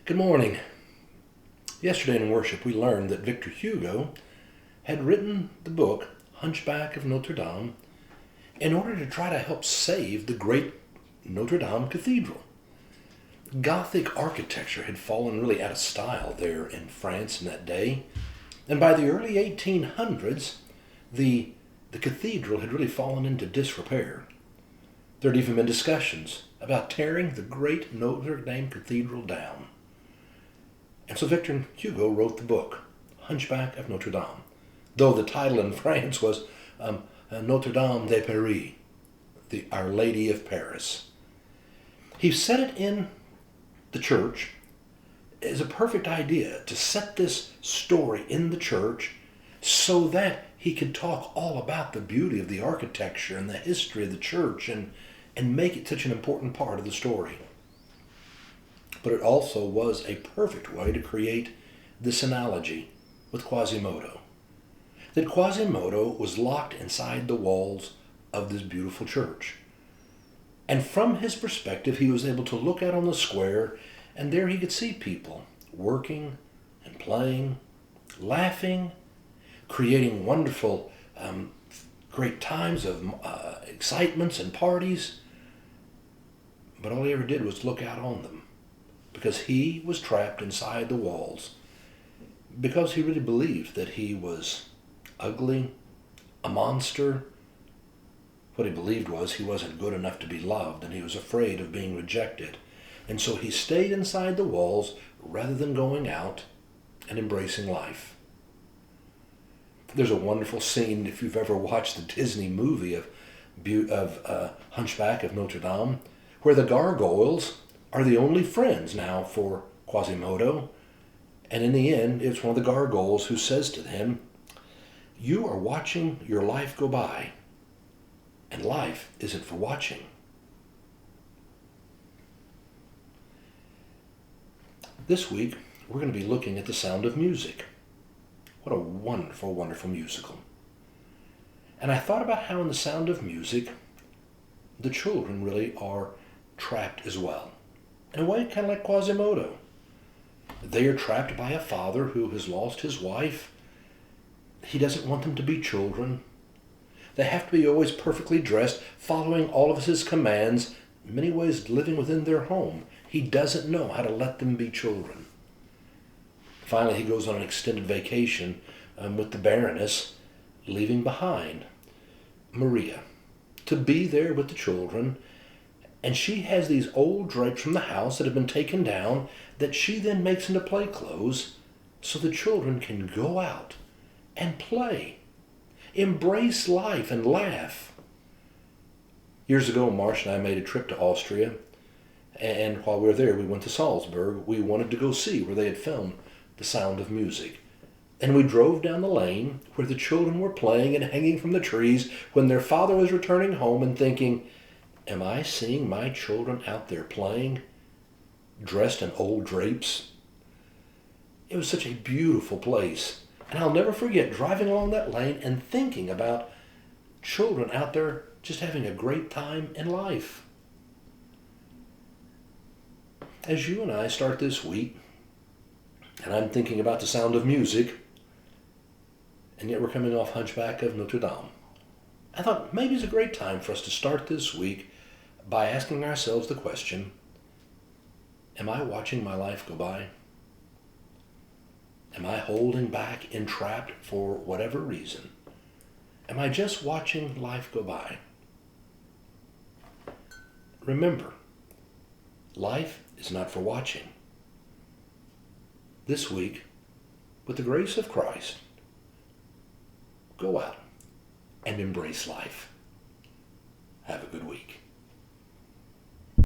Good morning. Yesterday in worship we learned that Victor Hugo had written the book Hunchback of Notre Dame in order to try to help save the great Notre Dame Cathedral. Gothic architecture had fallen really out of style there in France in that day, and by the early 1800s the cathedral had really fallen into disrepair. There had even been discussions about tearing the great Notre Dame Cathedral down. And so Victor Hugo wrote the book, Hunchback of Notre Dame, though the title in France was Notre Dame de Paris, the Our Lady of Paris. He set it in the church as a perfect idea to set this story in the church so that he could talk all about the beauty of the architecture and the history of the church and make it such an important part of the story. But it also was a perfect way to create this analogy with Quasimodo. That Quasimodo was locked inside the walls of this beautiful church. And from his perspective, he was able to look out on the square, and there he could see people working and playing, laughing, creating wonderful, great times of excitements and parties. But all he ever did was look out on them, because he was trapped inside the walls, because he really believed that he was ugly, a monster. What he believed was he wasn't good enough to be loved, and he was afraid of being rejected. And so he stayed inside the walls rather than going out and embracing life. There's a wonderful scene, if you've ever watched the Disney movie of Hunchback of Notre Dame, where the gargoyles are the only friends now for Quasimodo. And in the end, it's one of the gargoyles who says to him, "You are watching your life go by, and life isn't for watching." This week, we're going to be looking at The Sound of Music. What a wonderful, wonderful musical. And I thought about how in The Sound of Music, the children really are trapped as well. In a way, kind of like Quasimodo. They are trapped by a father who has lost his wife. He doesn't want them to be children. They have to be always perfectly dressed, following all of his commands, in many ways living within their home. He doesn't know how to let them be children. Finally, he goes on an extended vacation with the Baroness, leaving behind Maria to be there with the children. And she has these old drapes from the house that have been taken down that she then makes into play clothes so the children can go out and play, embrace life and laugh. Years ago, Marsh and I made a trip to Austria, and while we were there, we went to Salzburg. We wanted to go see where they had filmed The Sound of Music. And we drove down the lane where the children were playing and hanging from the trees when their father was returning home and thinking, "Am I seeing my children out there playing, dressed in old drapes?" It was such a beautiful place. And I'll never forget driving along that lane and thinking about children out there just having a great time in life. As you and I start this week, and I'm thinking about The Sound of Music, and yet we're coming off Hunchback of Notre Dame, I thought maybe it's a great time for us to start this week by asking ourselves the question, am I watching my life go by? Am I holding back, entrapped for whatever reason? Am I just watching life go by? Remember, life is not for watching. This week, with the grace of Christ, go out and embrace life. Have a good week.